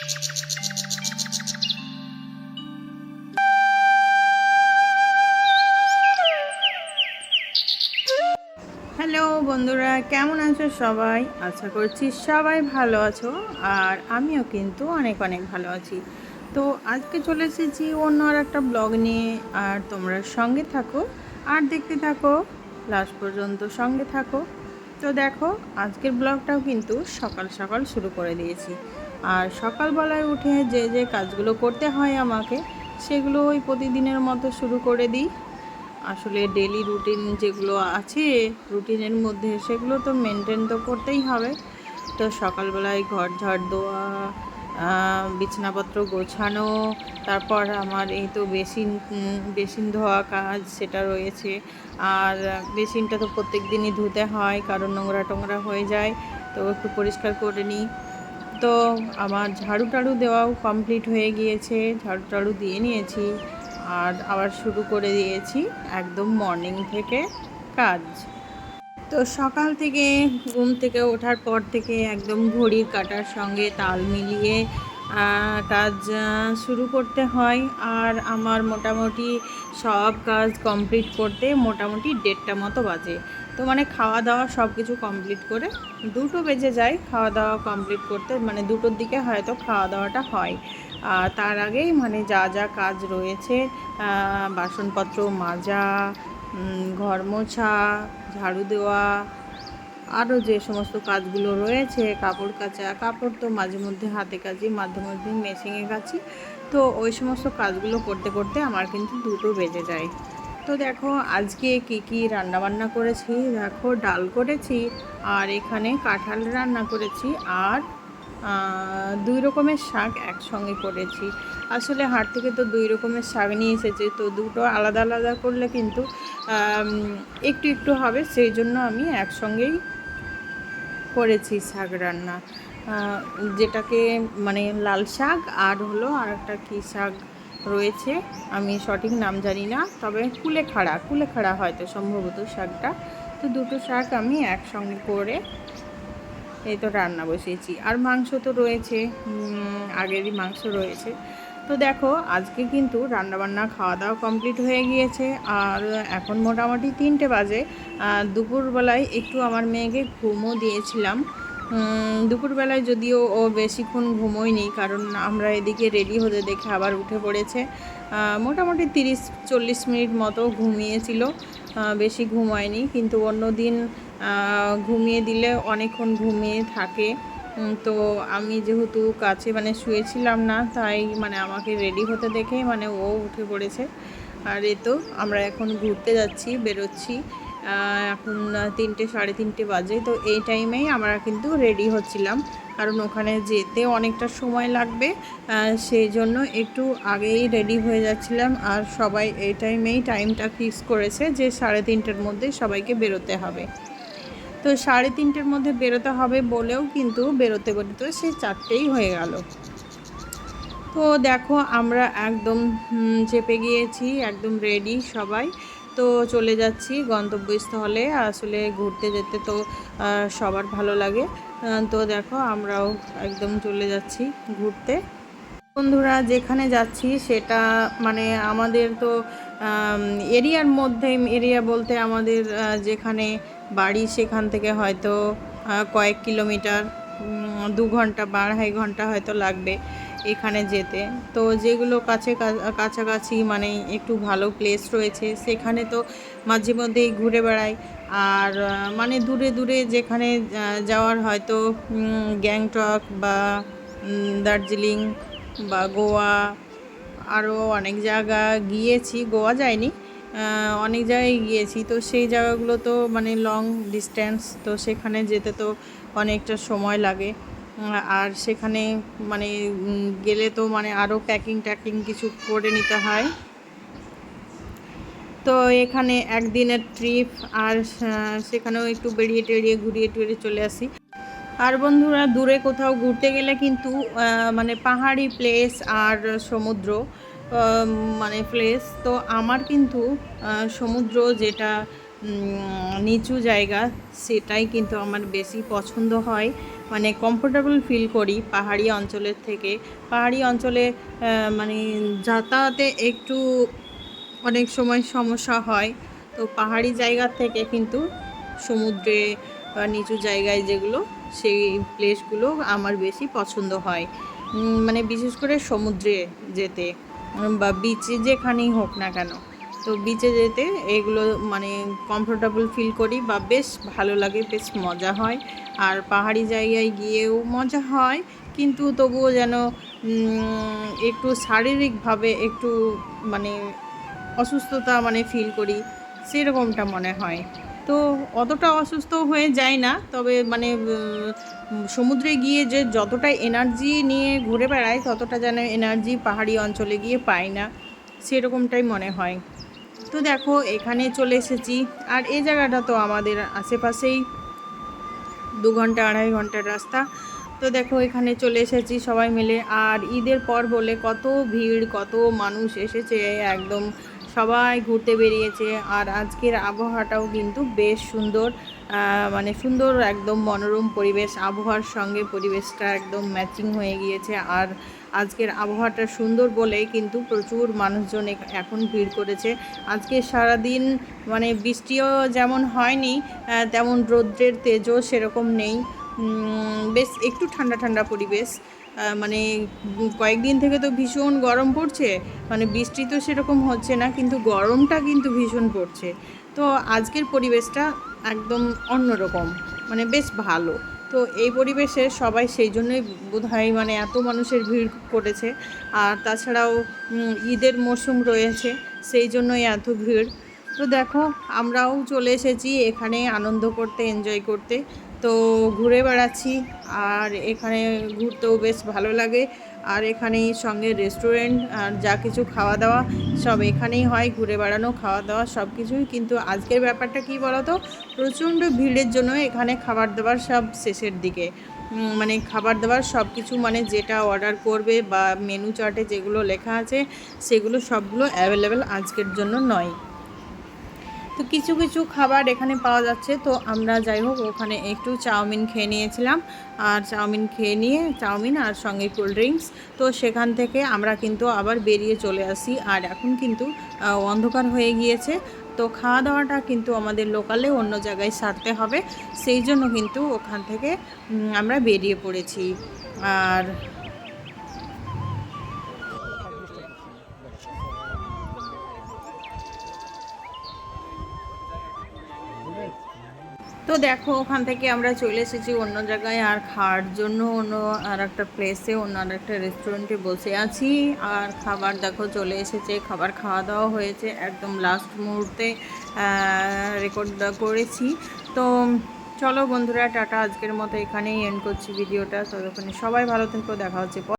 Hello বন্ধুরা, কেমন আছো সবাই? আশা করছি সবাই ভালো আছো, আর আমিও কিন্তু অনেক অনেক ভালো আছি। তো আজকে চলে এসেছি অন্য আর একটা ব্লগ নিয়ে, আর তোমরা সঙ্গে থাকো আর দেখতে থাকো, লাস্ট পর্যন্ত সঙ্গে থাকো। তো দেখো, আজকের ব্লগটাও কিন্তু সকাল সকাল শুরু করে দিয়েছি। আর সকালবেলায় উঠে যে যে কাজগুলো করতে হয় আমাকে, সেগুলো ওই প্রতিদিনের মতো শুরু করে দিই। আসলে ডেলি রুটিন যেগুলো আছে রুটিনের মধ্যে, সেগুলো তো মেনটেন তো করতেই হবে। তো সকালবেলায় ঘর ঝাড় দেওয়া, বিছানাপত্র গোছানো, তারপর আমার এই তো বেসিন ধোয়া কাজ সেটা রয়েছে। আর বেসিনটা তো প্রত্যেক দিনই ধুতে হয়, কারণ নোংরা টোংরা হয়ে যায়, তো একটু পরিষ্কার করে নিই। তো আমার ঝাড়ু টাড়ু দেওয়াও কমপ্লিট হয়ে গিয়েছে, ঝাড়ু টাড়ু দিয়ে নিয়েছি, আর আবার শুরু করে দিয়েছি একদম মর্নিং থেকে কাজ। তো সকাল থেকে ঘুম থেকে ওঠার পর থেকে একদম ঘড়ির কাঁটার সঙ্গে তাল মিলিয়ে কাজ শুরু করতে হয়। আর আমার মোটামুটি সব কাজ কমপ্লিট করতে মোটামুটি 1:30টা মতো বাজে। তো মানে খাওয়া দাওয়া সব কিছু কমপ্লিট করে 2টো বেজে যায় খাওয়া দাওয়া কমপ্লিট করতে, মানে 2টোর দিকে হয়তো খাওয়া দাওয়াটা হয়। আর তার আগেই মানে যা যা কাজ রয়েছে, বাসনপত্র মাজা, ঘর মোছা, ঝাড়ু দেওয়া, আরও যে সমস্ত কাজগুলো রয়েছে, কাপড় কাচা, কাপড় তো মাঝে মধ্যে হাতে কাচি, মাঝে মধ্যে মেশিনে কাচি। তো ওই সমস্ত কাজগুলো করতে করতে আমার কিন্তু 2টো বেজে যায়। তো দেখো আজকে কি কি রান্নাবান্না করেছি। দেখো, ডাল করেছি, আর এখানে কাঁঠাল রান্না করেছি, আর 2 রকমের শাক একসঙ্গে করেছি। আসলে হাট থেকে তো 2 রকমের শাক নিয়ে এসেছে, তো দুটো আলাদা আলাদা করলে কিন্তু একটু একটু হবে, সেই জন্য আমি একসঙ্গেই করেছি শাক রান্না। যেটাকে মানে লাল শাক, আর হলো আর একটা কী শাক রয়েছে, আমি সঠিক নাম জানি না, তবে কুলেখাড়া হয়তো সম্ভবত শাকটা। তো দুটো শাক আমি একসঙ্গে করে এই তো রান্না বসিয়েছি। আর মাংস তো রয়েছে, আগেরই মাংস রয়েছে। তো দেখো, আজকে কিন্তু রান্নাবান্না খাওয়া দাওয়া কমপ্লিট হয়ে গিয়েছে, আর এখন মোটামুটি 3টে বাজে। দুপুরবেলায় একটু আমার মেয়েকে ঘুমও দিয়েছিলাম। দুপুরবেলায় যদিও ও বেশিক্ষণ ঘুমোয়নি, কারণ আমরা এদিকে রেডি হতে দেখে আবার উঠে পড়েছে। মোটামুটি 30-40 মিনিট মতো ঘুমিয়েছিল, বেশি ঘুমায়নি। কিন্তু অন্য দিন ঘুমিয়ে দিলে অনেকক্ষণ ঘুমিয়ে থাকে। তো আমি যেহেতু কাছে মানে শুয়েছিলাম না, তাই মানে আমাকে রেডি হতে দেখে মানে ও উঠে পড়েছে। আর এ তো আমরা এখন ঘুরতে যাচ্ছি, বেরোচ্ছি। এখন 3টে-3:30 বাজে। তো এই টাইমেই আমরা কিন্তু রেডি হচ্ছিলাম, কারণ ওখানে যেতে অনেকটা সময় লাগবে, সেই জন্য একটু আগেই রেডি হয়ে যাচ্ছিলাম। আর সবাই এই টাইমটা ফিক্স করেছে যে 3:30টার মধ্যে সবাইকে বেরোতে হবে। তো 3:30টার মধ্যে বেরোতে হবে বলেও কিন্তু বেরোতে বেরোতে সেই 4টেই হয়ে গেল। তো দেখো, আমরা একদম চেপে গিয়েছি, একদম রেডি সবাই। তো চলে যাচ্ছি গন্তব্যস্থলে। আসলে ঘুরতে যেতে তো সবার ভালো লাগে। তো দেখো, আমরাও একদম চলে যাচ্ছি ঘুরতে। বন্ধুরা, যেখানে যাচ্ছি সেটা মানে আমাদের তো এরিয়ার মধ্যে, এরিয়া বলতে আমাদের যেখানে বাড়ি সেখান থেকে হয়তো কয়েক কিলোমিটার, 2 ঘন্টা বা 2.5 ঘন্টা হয়তো লাগবে এখানে যেতে। তো যেগুলো কাছাকাছি মানে একটু ভালো প্লেস রয়েছে, সেখানে তো মাঝে মধ্যেই ঘুরে বেড়াই। আর মানে দূরে দূরে যেখানে যাওয়ার, হয়তো গ্যাংটক বা দার্জিলিং বা গোয়া, আরও অনেক জায়গা গিয়েছি। গোয়া যাইনি, অনেক জায়গায় গিয়েছি। তো সেই জায়গাগুলো তো মানে লং ডিস্ট্যান্স, তো সেখানে যেতে তো অনেকটা সময় লাগে। আর সেখানে মানে গেলে তো মানে আরও প্যাকিং ট্যাকিং কিছু করে নিতে হয়। তো এখানে একদিনের ট্রিপ, আর সেখানেও একটু বেরিয়ে টেরিয়ে ঘুরিয়ে টুরিয়ে চলে আসি। আর বন্ধুরা, দূরে কোথাও ঘুরতে গেলে কিন্তু মানে পাহাড়ি প্লেস আর সমুদ্র মানে প্লেস, তো আমার কিন্তু সমুদ্র যেটা নিচু জায়গা, সেটাই কিন্তু আমার বেশি পছন্দ হয়। মানে কমফোর্টেবল ফিল করি পাহাড়ি অঞ্চলের থেকে। পাহাড়ি অঞ্চলে মানে যাতায়াতে একটু অনেক সময় সমস্যা হয়। তো পাহাড়ি জায়গার থেকে কিন্তু সমুদ্রে বা নিচু জায়গায় যেগুলো, সেই প্লেসগুলো আমার বেশি পছন্দ হয়। মানে বিশেষ করে সমুদ্রে যেতে বা বিচে যেখানেই হোক না কেন, তো বিচে যেতে এগুলো মানে কমফোর্টেবল ফিল করি বা বেশ ভালো লাগে, বেশ মজা হয়। আর পাহাড়ি জায়গায় গিয়েও মজা হয়, কিন্তু তবুও যেন একটু শারীরিকভাবে একটু মানে অসুস্থতা মানে ফিল করি, সেরকমটা মনে হয়। তো অতটা অসুস্থ হয়ে যায় না, তবে মানে সমুদ্রে গিয়ে যে যতটা এনার্জি নিয়ে ঘুরে বেড়ায় ততটা যেন এনার্জি পাহাড়ি অঞ্চলে গিয়ে পাই না, সেরকমটাই মনে হয়। তো দেখো এখানে চলে এসেছি, আর এই জায়গাটা তো আমাদের আশেপাশেই, 2 ঘন্টা 2.5 ঘন্টার রাস্তা। তো দেখো এখানে চলে এসেছি সবাই মিলে, আর ঈদের পর বলে কত ভিড়, কত মানুষ এসেছে, একদম সবাই ঘুরতে বেরিয়েছে। আর আজকের আবহাওয়াটাও কিন্তু বেশ সুন্দর, মানে সুন্দর, একদম মনোরম পরিবেশ, আবহাওয়ার সঙ্গে পরিবেশটা একদম ম্যাচিং হয়ে গিয়েছে। আর আজকের আবহাওয়াটা সুন্দর বলেই কিন্তু প্রচুর মানুষজন এখন ভিড় করেছে। আজকে সারাদিন মানে বৃষ্টিও যেমন হয়নি, তেমন রৌদ্রের তেজও সেরকম নেই। বেশ একটু ঠান্ডা ঠান্ডা পরিবেশ। মানে কয়েকদিন থেকে তো ভীষণ গরম পড়ছে, মানে বৃষ্টি তো সেরকম হচ্ছে না, কিন্তু গরমটা কিন্তু ভীষণ পড়ছে। তো আজকের পরিবেশটা একদম অন্যরকম, মানে বেশ ভালো। তো এই পরিবেশে সবাই সেই জন্যই বোধহয় মানে এত মানুষের ভিড় করেছে। আর তাছাড়াও ঈদের মরশুম রয়েছে, সেই জন্যই এত ভিড়। তো দেখো আমরাও চলে এসেছি এখানে আনন্দ করতে, এনজয় করতে। তো ঘুরে বেড়াচ্ছি, আর এখানে ঘুরতেও বেশ ভালো লাগে। আর এখানেই সঙ্গে রেস্টুরেন্ট, আর যা কিছু খাওয়া দাওয়া সব এখানেই হয়, ঘুরে বেড়ানো, খাওয়া দাওয়া সব কিছুই। কিন্তু আজকের ব্যাপারটা কী বলো তো, প্রচণ্ড ভিড়ের জন্য এখানে খাবার দাবার সব শেষের দিকে। মানে খাবার দাবার সব কিছু মানে যেটা অর্ডার করবে বা মেনু চার্টে যেগুলো লেখা আছে সেগুলো সবগুলো অ্যাভেলেবেল আজকের জন্য নয়। তো কিছু কিছু খাবার এখানে পাওয়া যাচ্ছে। তো আমরা যাই হোক ওখানে একটু চাউমিন খেয়ে নিয়েছিলাম, আর চাউমিন খেয়ে নিয়ে চাউমিন আর সঙ্গে কোল্ড ড্রিঙ্কস, তো সেখান থেকে আমরা কিন্তু আবার বেরিয়ে চলে আসি। আর এখন কিন্তু অন্ধকার হয়ে গিয়েছে, তো খাওয়া দাওয়াটা কিন্তু আমাদের লোকালে অন্য জায়গায় সারতে হবে, সেই জন্য কিন্তু ওখান থেকে আমরা বেরিয়ে পড়েছি। আর তো দেখো ওখান থেকে আমরা চলে এসেছি অন্য জায়গায়, আর খাওয়ার জন্য অন্য আর একটা প্লেসে, অন্য আর একটা রেস্টুরেন্টে বসে আছি। আর খাবার দেখো চলে এসেছে, খাবার খাওয়া দাওয়া হয়েছে, একদম লাস্ট মুহূর্তে রেকর্ড করেছি। তো চলো বন্ধুরা, টাটা, আজকের মতো এখানেই এন্ড করছি ভিডিওটা। ততক্ষণে সবাই ভালো থেকো, দেখা হচ্ছে।